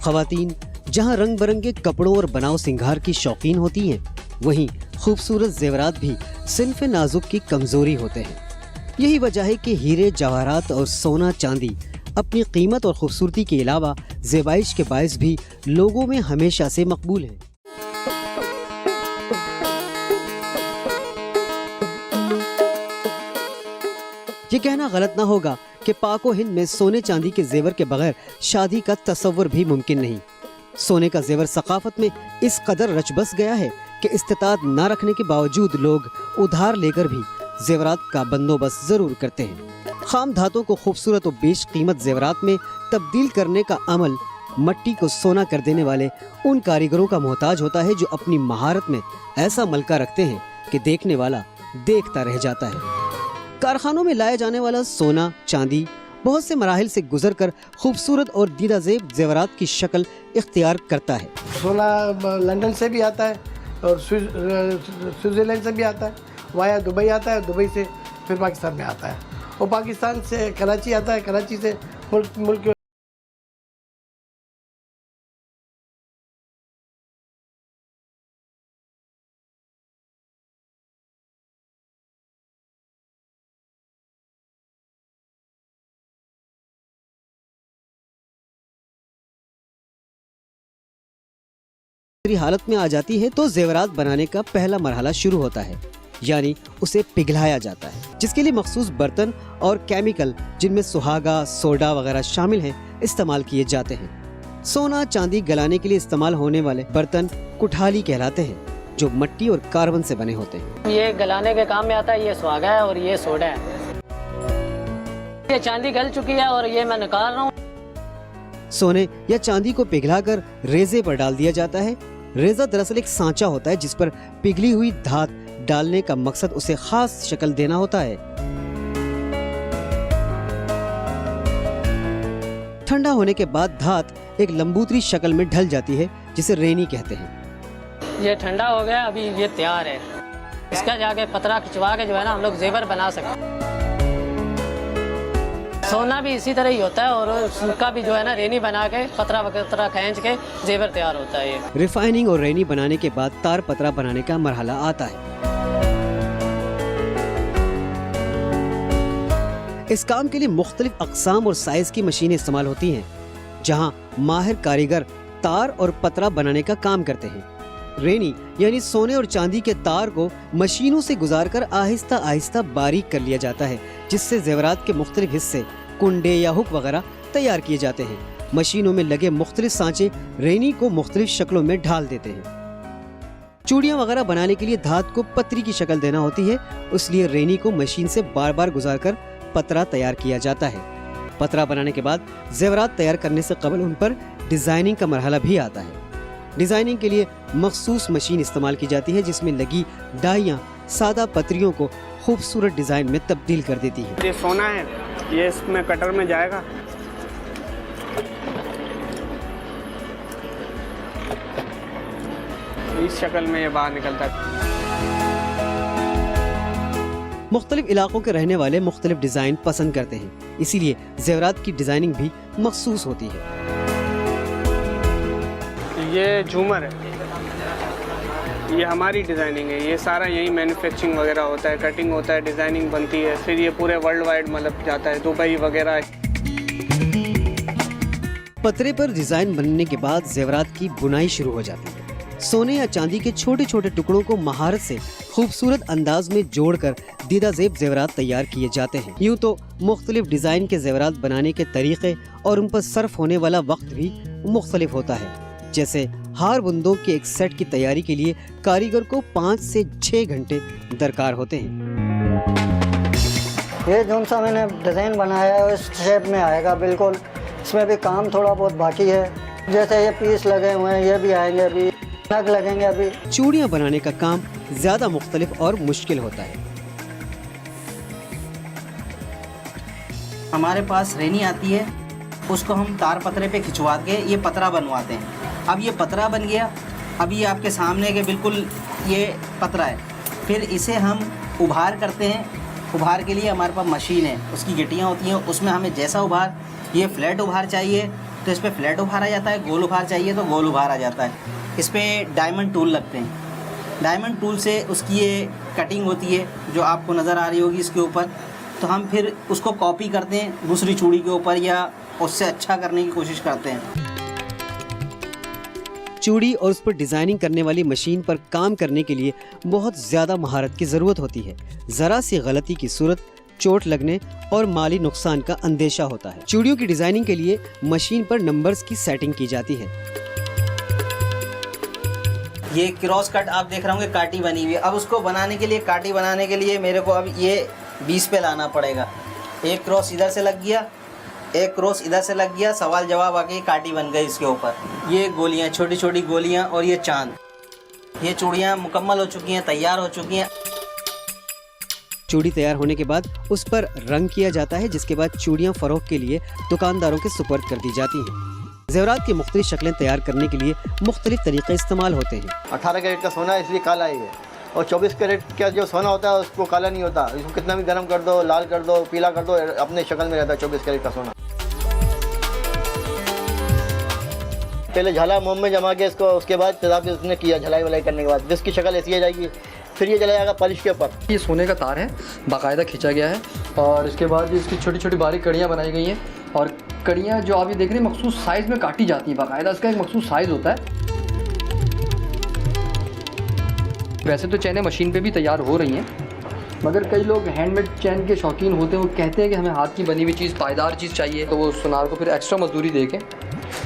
ख़वातीन जहां रंग बिरंगे कपड़ों और बनाव सिंगार की शौकीन होती हैं, वहीं खूबसूरत जेवरात भी सिन्फ नाजुक की कमजोरी होते हैं। यही वजह है कि हीरे जवाहरात और सोना चांदी अपनी कीमत और खूबसूरती के अलावा ज़ेबाइश के बायस भी लोगों में हमेशा से मकबूल है। ये कहना गलत ना होगा कि पाको हिंद में सोने चांदी के जेवर के बगैर शादी का तस्वर भी मुमकिन नहीं। सोने का जेवर सकाफत में इस कदर रच बस गया है कि इस्तिताअत न रखने के बावजूद लोग उधार लेकर भी जेवरात का बंदोबस्त जरूर करते हैं। खाम धातों को खूबसूरत और बेश कीमत जेवरात में तब्दील करने का अमल मट्टी को सोना कर देने वाले उन कारीगरों का मोहताज होता है जो अपनी महारत में ऐसा मलका रखते हैं कि देखने वाला देखता रह जाता है। कारखानों में लाया जाने वाला सोना चांदी बहुत से मराहिल से गुजरकर खूबसूरत और दीदा ज़ेब जेवरात की शक्ल इख्तियार करता है। सोना लंदन से भी आता है और स्विट्ज़रलैंड से भी आता है, वाया दुबई आता है, दुबई से फिर पाकिस्तान में आता है और पाकिस्तान से कराची आता है, कराची से मुल्क हालत में आ जाती है तो जेवरात बनाने का पहला मरहला शुरू होता है, यानी उसे पिघलाया जाता है, जिसके लिए मखसूस बर्तन और केमिकल जिनमें सुहागा सोडा वगैरह शामिल हैं इस्तेमाल किए जाते हैं। सोना चांदी गलाने के लिए इस्तेमाल होने वाले बर्तन कुठाली कहलाते हैं, जो मिट्टी और कार्बन से बने होते हैं। ये गलाने के काम में आता है। ये सुहागा है और ये सोडा है। ये चांदी गल चुकी है और ये मैं निकाल रहा हूँ। सोने या चांदी को पिघलाकर रेजे पर डाल दिया जाता है। रेजा दरअसल एक सांचा होता है जिस पर पिघली हुई धात डालने का मकसद उसे खास शक्ल देना होता है। ठंडा होने के बाद धात एक लंबूतरी शक्ल में ढल जाती है, जिसे रेनी कहते हैं। ये ठंडा हो गया, अभी ये तैयार है। इसका जाके पतरा खिंचवा के जो है ना हम लोग जेवर बना सकते। सोना भी इसी तरह ही होता है और उसका भी जो है ना रेनी बना के पतरा वगैरह खींच के जेवर तैयार होता है। ये रिफाइनिंग और रेनी बनाने के बाद तार पतरा बनाने का मरहला आता है। इस काम के लिए मुख्तलिफ अक़साम और साइज की मशीनें इस्तेमाल होती हैं, जहां माहिर कारीगर तार और पतरा बनाने का काम करते हैं। रेनी यानी सोने और चांदी के तार को मशीनों से गुजारकर आहिस्ता आहिस्ता बारीक कर लिया जाता है, जिससे जेवरात के मुख्तलिफ हिस्से कुंडे या हुक वगैरह तैयार किए जाते हैं। मशीनों में लगे मुख्तलिफ सांचे रेनी को मुख्तलिफ शक्लों में ढाल देते हैं। चूड़ियाँ वगैरह बनाने के लिए धात को पतरी की शक्ल देना होती है, इसलिए रेनी को मशीन से बार बार गुजारकर पतरा तैयार किया जाता है। पतरा बनाने के बाद जेवरात तैयार करने से कबल उन पर डिजाइनिंग का मरहला भी आता है। डिजाइनिंग के लिए मखसूस मशीन इस्तेमाल की जाती है, जिसमें लगी डाइयाँ सादा पतरियों को खूबसूरत डिजाइन में तब्दील कर देती है। ये सोना है, ये इसमें कटर में जाएगा। इस शक्ल में ये बाहर निकलता है। मुख्तलिफ इलाकों के रहने वाले मुख्तलिफ डिजाइन पसंद करते हैं, इसीलिए जेवरात की डिजाइनिंग भी मखसूस होती है। ये झूमर है, ये हमारी डिज़ाइनिंग है। ये सारा यही मैन्युफैक्चरिंग वगैरह होता है, कटिंग होता है, डिज़ाइनिंग बनती है, फिर ये पूरे वर्ल्ड वाइड मतलब जाता है, दुबई वगैरह। पतरे पर डिजाइन बनने के बाद जेवरात की बुनाई शुरू हो जाती है। सोने या चांदी के छोटे छोटे टुकड़ों को महारत से खूबसूरत अंदाज में जोड़कर दीदा ज़ेब जेवरात तैयार किए जाते हैं। यूँ तो मुख्तलिफ डिजाइन के जेवरात बनाने के तरीके और उन पर सर्फ होने वाला वक्त भी मुख्तलिफ होता है। जैसे हार बुंदों के एक सेट की तैयारी के लिए कारीगर को 5 से 6 घंटे दरकार होते हैं। ये जो सा मैंने डिज़ाइन बनाया है इस शेप में आएगा बिल्कुल। इसमें भी काम थोड़ा बहुत बाकी है, जैसे ये पीस लगे हुए हैं, ये भी आएंगे, अभी नग लगेंगे। अभी चूड़ियाँ बनाने का काम ज़्यादा मुख्तलिफ और मुश्किल होता है। हमारे पास रेनी आती है, उसको हम तार पतरे पे खिंचवा के ये पतरा बनवाते हैं। अब ये पतरा बन गया, अब ये आपके सामने के बिल्कुल ये पतरा है। फिर इसे हम उभार करते हैं। उभार के लिए हमारे पास मशीन है, उसकी गिट्टियाँ होती हैं, उसमें हमें जैसा उभार, ये फ्लैट उभार चाहिए तो इस पर फ्लैट उभार आ जाता है, गोल उभार चाहिए तो गोल उभार आ जाता है। इस पर डायमंड टूल लगते हैं, डायमंड टूल से उसकी ये कटिंग होती है जो आपको नज़र आ रही होगी इसके ऊपर। तो हम फिर उसको कॉपी करते हैं दूसरी चूड़ी के ऊपर या उससे अच्छा करने की कोशिश करते हैं। चूड़ी और उस पर डिजाइनिंग करने वाली मशीन पर काम करने के लिए बहुत ज्यादा महारत की जरूरत होती है। जरा सी गलती की सूरत चोट लगने और माली नुकसान का अंदेशा होता है। चूड़ियों की डिजाइनिंग के लिए मशीन पर नंबर्स की सेटिंग की जाती है। ये क्रॉस कट आप देख रहे होंगे, काटी बनी हुई है। अब उसको बनाने के लिए, काटी बनाने के लिए मेरे को अब ये 20 पे लाना पड़ेगा। एक क्रॉस इधर से लग गया, एक क्रॉस इधर से लग गया, सवाल जवाब आके काटी बन गई इसके ऊपर। ये गोलियां, छोटी छोटी गोलियां और ये चांद, ये चूड़ियां मुकम्मल हो चुकी हैं, तैयार हो चुकी हैं। चूड़ी तैयार होने के बाद उस पर रंग किया जाता है, जिसके बाद चूड़ियां फरोख्त के लिए दुकानदारों के सुपर्द कर दी जाती हैं। जेवरात की मुख्तलिफ शक्लें तैयार करने के लिए मुख्तलिफ तरीके इस्तेमाल होते हैं। 18 कैरेट का सोना है इसलिए काला ही है, और 24 कैरेट का जो सोना होता है उसको काला नहीं होता। इसको कितना भी गर्म कर दो, लाल कर दो, पीला कर दो, अपने शक्ल में रहता है 24 कैरेट का सोना। पहले झाला मोम में जमा के इसको, उसके बाद तेजाब उसने किया झलाई वलाई करने के बाद जिसकी शक्ल ऐसी आ जाएगी, फिर ये चला जाएगा पॉलिश के ऊपर। ये सोने का तार है, बाकायदा खींचा गया है और इसके बाद इसकी छोटी छोटी बारीक कड़ियाँ बनाई गई हैं। और कड़ियाँ जो आप ये देख रहे हैं मखसूस साइज़ में काटी जाती हैं, बाकायदा इसका एक मखसूस साइज़ होता है। वैसे तो चैनें मशीन पे भी तैयार हो रही हैं, मगर कई लोग हैंडमेड चैन के शौकीन होते हैं, वो कहते हैं कि हमें हाथ की बनी हुई चीज़, पायदार चीज़ चाहिए, तो वो सुनार को फिर एक्स्ट्रा मजदूरी दे के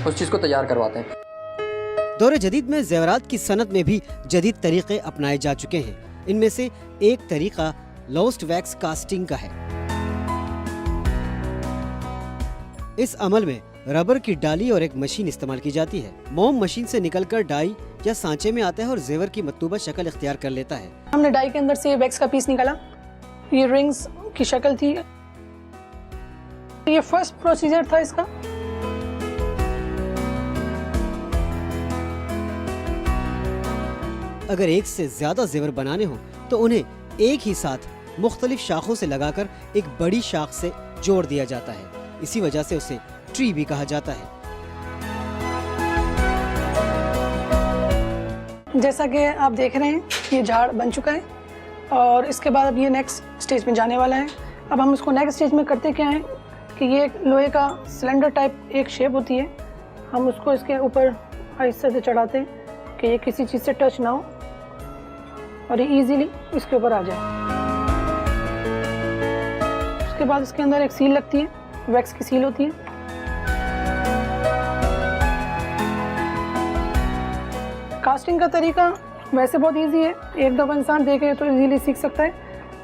उस चीज़ को तैयार करवाते हैं। दौरे जदीद में जेवरात की सनत में भी जदीद तरीके अपनाए जा चुके हैं। इनमें से एक तरीका लॉस्ट वैक्स कास्टिंग का है। इस अमल में रबर की डाली और एक मशीन इस्तेमाल की जाती है। मोम मशीन से निकलकर डाई या सांचे में आता है और जेवर की मतलूबा शक्ल इख्तियार कर लेता है। हमने डाई के अंदर से वैक्स का पीस निकाला, ये रिंग्स की शक्ल थी। ये फर्स्ट प्रोसीजर था इसका। अगर एक से ज्यादा जेवर बनाने हो तो उन्हें एक ही साथ मुख्तलिफ शाखों से लगाकर एक बड़ी शाख से जोड़ दिया जाता है। इसी वजह से उसे ट्री भी कहा जाता है। जैसा कि आप देख रहे हैं ये झाड़ बन चुका है और इसके बाद अब ये नेक्स्ट स्टेज में जाने वाला है। अब हम इसको नेक्स्ट स्टेज में करते क्या है कि ये एक लोहे का सिलेंडर टाइप एक शेप होती है, हम उसको इसके ऊपर आहिस्ते से चढ़ाते हैं कि ये किसी चीज़ से टच ना हो और ये इजीली इसके ऊपर आ जाए। उसके बाद इसके अंदर एक सील लगती है, वैक्स की सील होती है। कास्टिंग का तरीका वैसे बहुत इजी है, एक दफ़ा इंसान देखे तो इजीली सीख सकता है।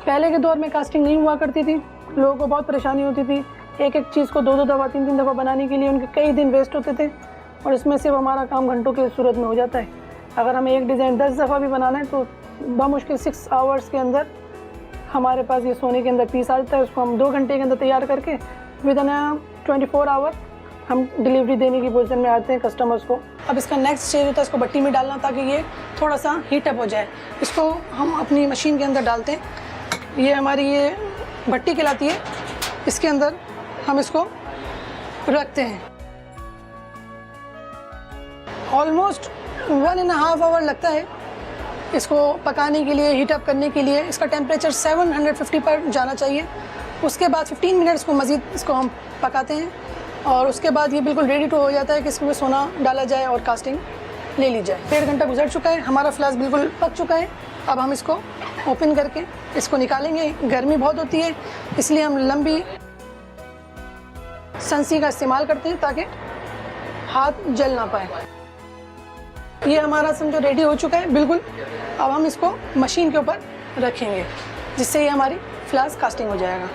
पहले के दौर में कास्टिंग नहीं हुआ करती थी, लोगों को बहुत परेशानी होती थी। एक एक चीज़ को 2-2 दफ़ा 3-3 दफ़ा बनाने के लिए उनके कई दिन वेस्ट होते थे और इसमें सिर्फ हमारा काम घंटों की सूरत में हो जाता है। अगर हमें एक डिज़ाइन 10 दफ़ा भी बनाना है तो बमुश्किल 6 आवर्स के अंदर हमारे पास ये सोने के अंदर पीस आ जाता है। उसको हम 2 घंटे के अंदर तैयार करके विद इन 24 आवर हम डिलीवरी देने की पोजीशन में आते हैं कस्टमर्स को। अब इसका नेक्स्ट स्टेज होता है इसको भट्टी में डालना, ताकि ये थोड़ा सा हीट अप हो जाए। इसको हम अपनी मशीन के अंदर डालते हैं। ये हमारी ये भट्टी कहलाती है, इसके अंदर हम इसको रखते हैं। ऑलमोस्ट 1.5 आवर लगता है इसको पकाने के लिए, हीट अप करने के लिए। इसका टेम्परेचर 750 पर जाना चाहिए। उसके बाद 15 मिनट्स को मज़ीद इसको हम पकाते हैं और उसके बाद ये बिल्कुल रेडी टू हो जाता है कि इसमें सोना डाला जाए और कास्टिंग ले ली जाए। 1.5 घंटा गुजर चुका है, हमारा फ्लास्क बिल्कुल पक चुका है। अब हम इसको ओपन करके इसको निकालेंगे। गर्मी बहुत होती है इसलिए हम लंबी संसी का इस्तेमाल करते हैं ताकि हाथ जल ना पाए। ये हमारा समझो रेडी हो चुका है बिल्कुल। अब हम इसको मशीन के ऊपर रखेंगे जिससे ये हमारी फ्लास्क कास्टिंग हो जाएगा।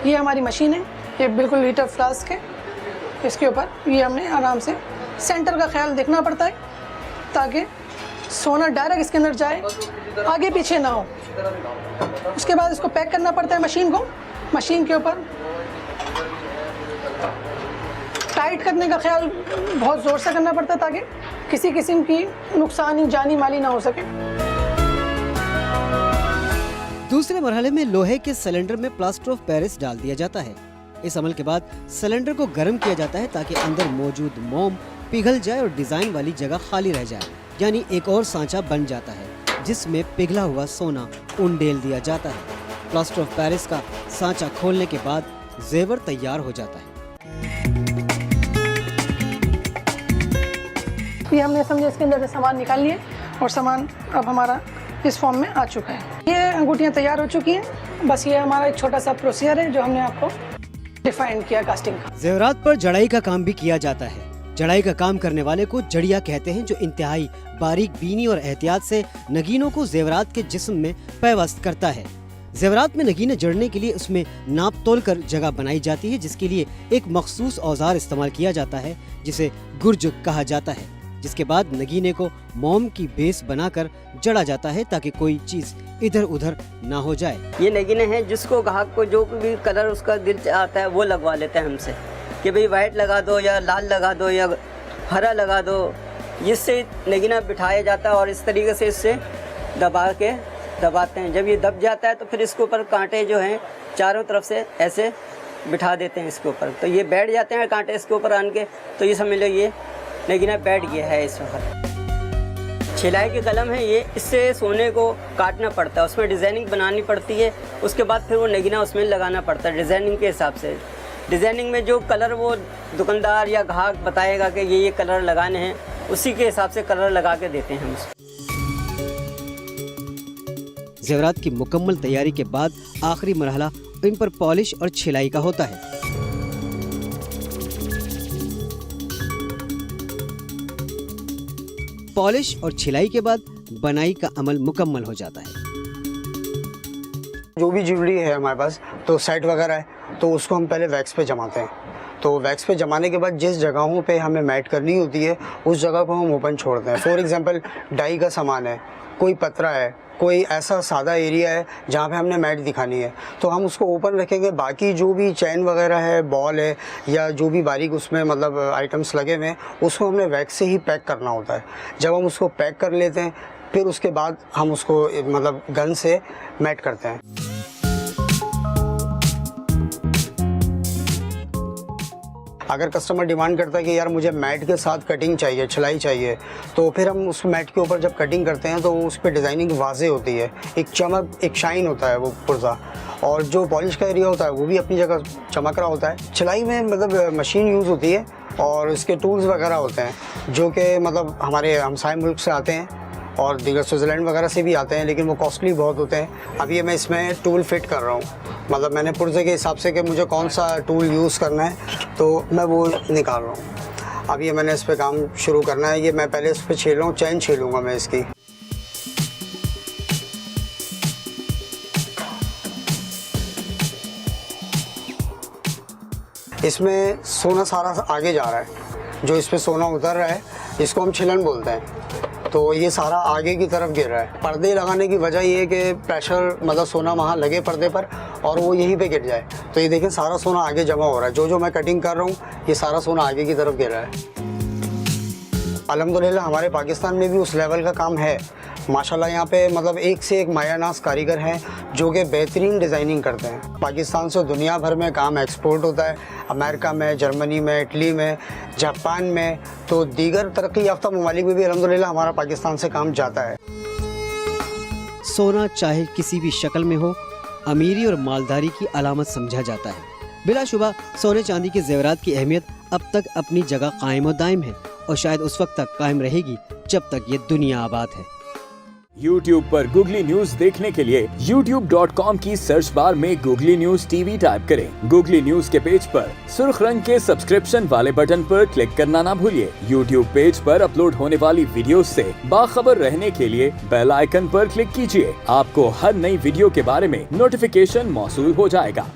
ये हमारी मशीन है, ये बिल्कुल हीटर फ्लास्क है। इसके ऊपर ये हमने आराम से सेंटर का ख्याल देखना पड़ता है ताकि सोना डायरेक्ट इसके अंदर जाए, आगे पीछे ना हो। उसके बाद इसको पैक करना पड़ता है मशीन को। मशीन के ऊपर टाइट करने का ख्याल बहुत ज़ोर से करना पड़ता है ताकि किसी किस्म की नुकसान जानी माली ना हो सके। दूसरे मरहले में लोहे के सिलेंडर में प्लास्टर ऑफ पेरिस डाल दिया जाता है। इस अमल के बाद सिलेंडर को गर्म किया जाता है ताकि अंदर मौजूद मोम पिघल जाए और डिजाइन वाली जगह खाली रह जाए, यानी एक और सांचा बन जाता है जिसमें पिघला हुआ सोना उंडेल दिया जाता है। प्लास्टर ऑफ पेरिस का सांचा खोलने के बाद जेवर तैयार हो जाता है। ये हमने समझे इसके अंदर से सामान निकाल लिए और सामान अब हमारा इस फॉर्म में आ चुका है। ये अंगूठियाँ तैयार हो चुकी हैं। बस ये हमारा एक छोटा सा प्रोसीजर है जो हमने आपको डिफाइन किया कास्टिंग का। जेवरात पर जड़ाई का काम भी किया जाता है। जड़ाई का काम करने वाले को जड़िया कहते हैं, जो इंतहाई बारीक बीनी और एहतियात से नगीनों को जेवरात के जिस्म में पैवस्त करता है। जेवरात में नगीने जड़ने के लिए उसमें नाप तोल कर जगह बनाई जाती है, जिसके लिए एक मखसूस औजार इस्तेमाल किया जाता है जिसे गुर्ज कहा जाता है, जिसके बाद नगीने को मोम की बेस बनाकर जड़ा जाता है ताकि कोई चीज इधर उधर ना हो जाए। ये नगीने हैं जिसको ग्राहक को जो भी कलर उसका दिल आता है वो लगवा लेते हैं हमसे कि भाई वाइट लगा दो या लाल लगा दो या हरा लगा दो। इससे नगीना बिठाया जाता है और इस तरीके से इससे दबाते हैं। जब ये दब जाता है तो फिर इसके ऊपर कांटे जो हैं चारों तरफ से ऐसे बिठा देते हैं इसके ऊपर, तो ये बैठ जाते हैं कांटे इसके ऊपर आन के, तो ये समझ लो ये नगीना बैठ गया है इस वक्त। छिलाई की कलम है ये, इससे सोने को काटना पड़ता है, उसमें डिज़ाइनिंग बनानी पड़ती है, उसके बाद फिर वो नगीना उसमें लगाना पड़ता है डिज़ाइनिंग के हिसाब से। डिज़ाइनिंग में जो कलर वो दुकानदार या ग्राहक बताएगा कि ये कलर लगाने हैं, उसी के हिसाब से कलर लगा के देते हैं हम उसको। जेवरात की मुकम्मल तैयारी के बाद आखिरी मरहला इन पर पॉलिश और छिलाई का होता है। पॉलिश और छिलाई के बाद बनाई का अमल मुकम्मल हो जाता है। जो भी ज्वेलरी है हमारे पास, तो सेट वगैरह है, तो उसको हम पहले वैक्स पे जमाते हैं। तो वैक्स पे जमाने के बाद जिस जगहों पे हमें मैट करनी होती है उस जगह को हम ओपन छोड़ते हैं। फॉर एग्जांपल डाई का सामान है, कोई पतरा है, कोई ऐसा सादा एरिया है जहाँ पे हमने मैट दिखानी है, तो हम उसको ओपन रखेंगे। बाकी जो भी चैन वगैरह है, बॉल है या जो भी बारीक उसमें मतलब आइटम्स लगे हुए हैं, उसको हमने वैक्स से ही पैक करना होता है। जब हम उसको पैक कर लेते हैं फिर उसके बाद हम उसको मतलब गन से मैट करते हैं। अगर कस्टमर डिमांड करता है कि यार मुझे मैट के साथ कटिंग चाहिए, छिलाई चाहिए, तो फिर हम उस मैट के ऊपर जब कटिंग करते हैं तो उस पर डिज़ाइनिंग वाज़े होती है, एक चमक, एक शाइन होता है वो पुर्जा, और जो पॉलिश का एरिया होता है वो भी अपनी जगह चमक रहा होता है। छिलाई में मतलब मशीन यूज़ होती है और इसके टूल्स वगैरह होते हैं जो कि मतलब हमारे हमसाए मुल्क से आते हैं और दीगर स्विट्ज़रलैंड वगैरह से भी आते हैं, लेकिन वो कॉस्टली बहुत होते हैं। अभी मैं इसमें टूल फिट कर रहा हूँ, मतलब मैंने पुर्जे के हिसाब से कि मुझे कौन सा टूल यूज़ करना है तो मैं वो निकाल रहा हूँ। अभी मैंने इस पर काम शुरू करना है। ये मैं पहले इस पर छील रहा हूँ, चैन छीलूँगा मैं इसकी। इसमें सोना सारा आगे जा रहा है, जो इस पर सोना उतर रहा है इसको हम छिलन बोलते हैं, तो ये सारा आगे की तरफ गिर रहा है। पर्दे लगाने की वजह ये है कि प्रेशर मतलब सोना वहाँ लगे पर्दे पर और वो यहीं पे गिर जाए। तो ये देखें सारा सोना आगे जमा हो रहा है, जो मैं कटिंग कर रहा हूँ ये सारा सोना आगे की तरफ गिर रहा है। अल्हम्दुलिल्लाह हमारे पाकिस्तान में भी उस लेवल का काम है माशाल्लाह। यहाँ पे मतलब एक से एक मायानाज कारीगर हैं जो कि बेहतरीन डिज़ाइनिंग करते हैं। पाकिस्तान से दुनिया भर में काम एक्सपोर्ट होता है, अमेरिका में, जर्मनी में, इटली में, जापान में, तो दीगर तरक्की याफ्ता ममालिक में भी अल्हम्दुलिल्लाह हमारा पाकिस्तान से काम जाता है। सोना चाहे किसी भी शक्ल में हो, अमीरी और मालदारी की अलामत समझा जाता है। बिलाशुबा सोने चांदी के जेवरात की अहमियत अब तक अपनी जगह कायम और दायम है और शायद उस वक्त तक कायम रहेगी जब तक ये दुनिया आबाद है। YouTube पर गूगली न्यूज देखने के लिए youtube.com की सर्च बार में गूगली न्यूज टीवी टाइप करें। गूगली न्यूज के पेज पर सुर्ख रंग के सब्सक्रिप्शन वाले बटन पर क्लिक करना ना भूलिए। YouTube पेज पर अपलोड होने वाली वीडियोस से बाखबर रहने के लिए बेल आइकन पर क्लिक कीजिए। आपको हर नई वीडियो के बारे में नोटिफिकेशन मौसूल हो जाएगा।